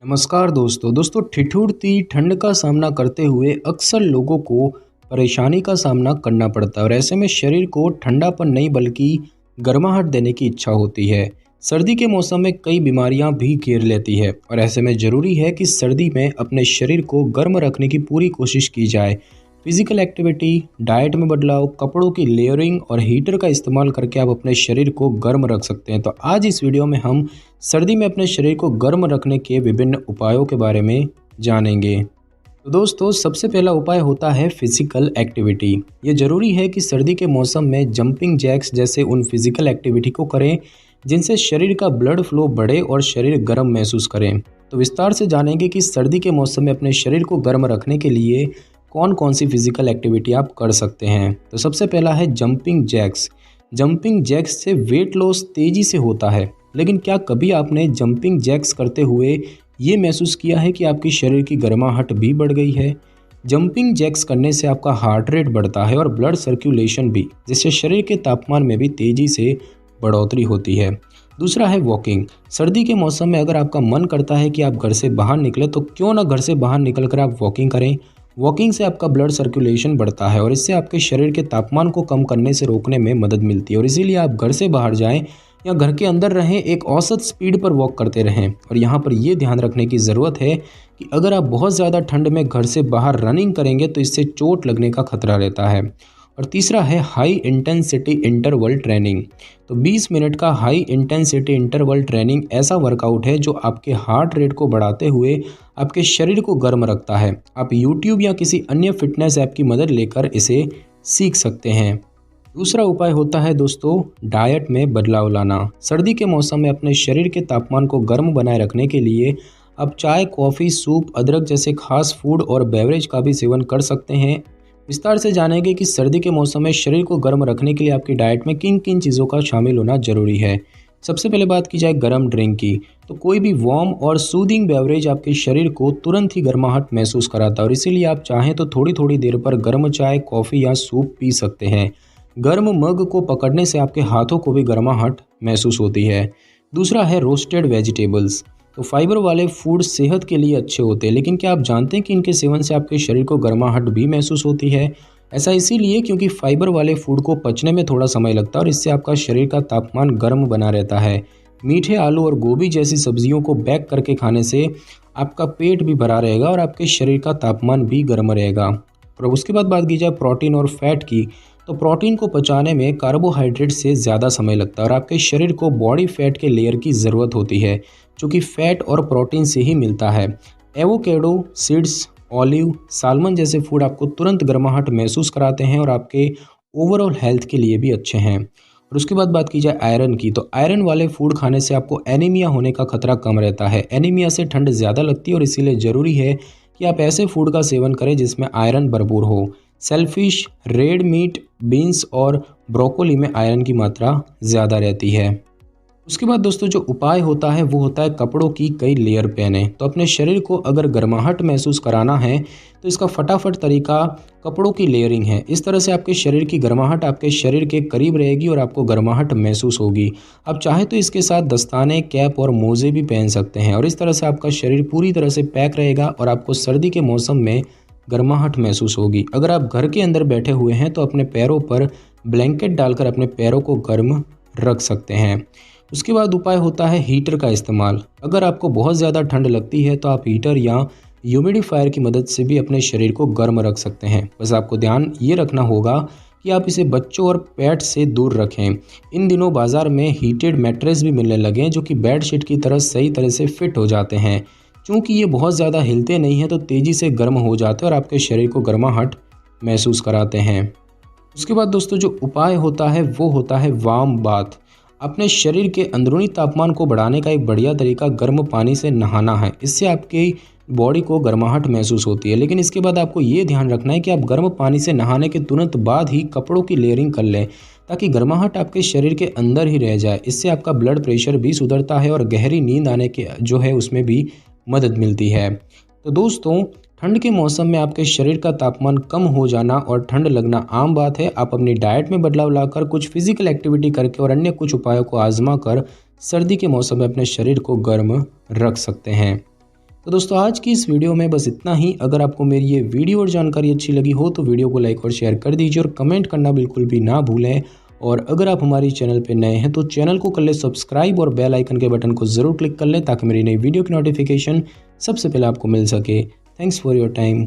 नमस्कार दोस्तों ठिठुरती ठंड का सामना करते हुए अक्सर लोगों को परेशानी का सामना करना पड़ता है और ऐसे में शरीर को ठंडापन नहीं बल्कि गर्माहट देने की इच्छा होती है। सर्दी के मौसम में कई बीमारियां भी घेर लेती है और ऐसे में ज़रूरी है कि सर्दी में अपने शरीर को गर्म रखने की पूरी कोशिश की जाए। फिजिकल एक्टिविटी, डाइट में बदलाव, कपड़ों की लेयरिंग और हीटर का इस्तेमाल करके आप अपने शरीर को गर्म रख सकते हैं। तो आज इस वीडियो में हम सर्दी में अपने शरीर को गर्म रखने के विभिन्न उपायों के बारे में जानेंगे। तो दोस्तों, सबसे पहला उपाय होता है फिजिकल एक्टिविटी। ये ज़रूरी है कि सर्दी के मौसम में जंपिंग जैक्स जैसे उन फिजिकल एक्टिविटी को करें जिनसे शरीर का ब्लड फ्लो बढ़े और शरीर गर्म महसूस करें। तो विस्तार से जानेंगे कि सर्दी के मौसम में अपने शरीर को गर्म रखने के लिए कौन कौन सी फिजिकल एक्टिविटी आप कर सकते हैं। तो सबसे पहला है जंपिंग जैक्स। जंपिंग जैक्स से वेट लॉस तेज़ी से होता है, लेकिन क्या कभी आपने जंपिंग जैक्स करते हुए ये महसूस किया है कि आपकी शरीर की गर्माहट भी बढ़ गई है? जंपिंग जैक्स करने से आपका हार्ट रेट बढ़ता है और ब्लड सर्कुलेशन भी, जिससे शरीर के तापमान में भी तेज़ी से बढ़ोतरी होती है। दूसरा है वॉकिंग। सर्दी के मौसम में अगर आपका मन करता है कि आप घर से बाहर निकलें, तो क्यों ना घर से बाहर निकल कर आप वॉकिंग करें। वॉकिंग से आपका ब्लड सर्कुलेशन बढ़ता है और इससे आपके शरीर के तापमान को कम करने से रोकने में मदद मिलती है और इसीलिए आप घर से बाहर जाएं या घर के अंदर रहें, एक औसत स्पीड पर वॉक करते रहें। और यहाँ पर ये ध्यान रखने की ज़रूरत है कि अगर आप बहुत ज़्यादा ठंड में घर से बाहर रनिंग करेंगे तो इससे चोट लगने का खतरा रहता है। और तीसरा है हाई इंटेंसिटी इंटरवल ट्रेनिंग। तो 20 मिनट का हाई इंटेंसिटी इंटरवल ट्रेनिंग ऐसा वर्कआउट है जो आपके हार्ट रेट को बढ़ाते हुए आपके शरीर को गर्म रखता है। आप यूट्यूब या किसी अन्य फिटनेस ऐप की मदद लेकर इसे सीख सकते हैं। दूसरा उपाय होता है दोस्तों, डाइट में बदलाव लाना। सर्दी के मौसम में अपने शरीर के तापमान को गर्म बनाए रखने के लिए आप चाय, कॉफ़ी, सूप, अदरक जैसे खास फूड और बेवरेज का भी सेवन कर सकते हैं। विस्तार से जानेंगे कि सर्दी के मौसम में शरीर को गर्म रखने के लिए आपकी डाइट में किन किन चीज़ों का शामिल होना जरूरी है। सबसे पहले बात की जाए गर्म ड्रिंक की, तो कोई भी वार्म और सूदिंग बेवरेज आपके शरीर को तुरंत ही गर्माहट महसूस कराता है और इसीलिए आप चाहें तो थोड़ी थोड़ी देर पर गर्म चाय, कॉफ़ी या सूप पी सकते हैं। गर्म मग को पकड़ने से आपके हाथों को भी गर्माहट महसूस होती है। दूसरा है रोस्टेड वेजिटेबल्स। तो फाइबर वाले फूड सेहत के लिए अच्छे होते हैं, लेकिन क्या आप जानते हैं कि इनके सेवन से आपके शरीर को गर्माहट भी महसूस होती है? ऐसा इसीलिए क्योंकि फाइबर वाले फूड को पचने में थोड़ा समय लगता है और इससे आपका शरीर का तापमान गर्म बना रहता है। मीठे आलू और गोभी जैसी सब्जियों को बैक करके खाने से आपका पेट भी भरा रहेगा और आपके शरीर का तापमान भी गर्म रहेगा। और उसके बाद बात की जाए प्रोटीन और फैट की, तो प्रोटीन को पचाने में कार्बोहाइड्रेट से ज़्यादा समय लगता है और आपके शरीर को बॉडी फैट के लेयर की ज़रूरत होती है, जो कि फैट और प्रोटीन से ही मिलता है। एवोकेडो, सीड्स, ऑलिव, साल्मन जैसे फूड आपको तुरंत गर्माहट महसूस कराते हैं और आपके ओवरऑल हेल्थ के लिए भी अच्छे हैं। और उसके बाद बात की जाए आयरन की, तो आयरन वाले फूड खाने से आपको एनीमिया होने का खतरा कम रहता है। एनीमिया से ठंड ज़्यादा लगती है और इसीलिए ज़रूरी है कि आप ऐसे फूड का सेवन करें जिसमें आयरन भरपूर हो। सेलफिश, रेड मीट, बीन्स और ब्रोकोली में आयरन की मात्रा ज़्यादा रहती है। उसके बाद दोस्तों, जो उपाय होता है वो होता है कपड़ों की कई लेयर पहने। तो अपने शरीर को अगर गर्माहट महसूस कराना है तो इसका फटाफट तरीका कपड़ों की लेयरिंग है। इस तरह से आपके शरीर की गर्माहट आपके शरीर के करीब रहेगी और आपको गर्माहट महसूस होगी। आप चाहे तो इसके साथ दस्ताने, कैप और मोजे भी पहन सकते हैं और इस तरह से आपका शरीर पूरी तरह से पैक रहेगा और आपको सर्दी के मौसम में गर्माहट महसूस होगी। अगर आप घर के अंदर बैठे हुए हैं तो अपने पैरों पर ब्लैंकेट डालकर अपने पैरों को गर्म रख सकते हैं। उसके बाद उपाय होता है हीटर का इस्तेमाल। अगर आपको बहुत ज़्यादा ठंड लगती है तो आप हीटर या ह्यूमिडिफायर की मदद से भी अपने शरीर को गर्म रख सकते हैं। बस आपको ध्यान ये रखना होगा कि आप इसे बच्चों और पेट से दूर रखें। इन दिनों बाज़ार में हीटेड मैट्रेस भी मिलने लगे हैं जो कि बेडशीट की तरह सही तरह से फिट हो जाते हैं। चूँकि ये बहुत ज़्यादा हिलते नहीं हैं तो तेज़ी से गर्म हो जाते हैं और आपके शरीर को गर्माहट महसूस कराते हैं। उसके बाद दोस्तों, जो उपाय होता है वो होता है वार्म बाथ। अपने शरीर के अंदरूनी तापमान को बढ़ाने का एक बढ़िया तरीका गर्म पानी से नहाना है। इससे आपकी बॉडी को गर्माहट महसूस होती है, लेकिन इसके बाद आपको ये ध्यान रखना है कि आप गर्म पानी से नहाने के तुरंत बाद ही कपड़ों की लेयरिंग कर लें ताकि गर्माहट आपके शरीर के अंदर ही रह जाए। इससे आपका ब्लड प्रेशर भी सुधरता है और गहरी नींद आने के जो है उसमें भी मदद मिलती है। तो दोस्तों, ठंड के मौसम में आपके शरीर का तापमान कम हो जाना और ठंड लगना आम बात है। आप अपनी डाइट में बदलाव लाकर, कुछ फिजिकल एक्टिविटी करके और अन्य कुछ उपायों को आजमा कर सर्दी के मौसम में अपने शरीर को गर्म रख सकते हैं। तो दोस्तों आज की इस वीडियो में बस इतना ही। अगर आपको मेरी ये वीडियो और जानकारी अच्छी लगी हो तो वीडियो को लाइक और शेयर कर दीजिए और कमेंट करना बिल्कुल भी ना भूलें। और अगर आप हमारी चैनल पर नए हैं तो चैनल को कर लें सब्सक्राइब और बेल आइकन के बटन को ज़रूर क्लिक कर लें ताकि मेरी नई वीडियो की नोटिफिकेशन सबसे पहले आपको मिल सके। Thanks for your time.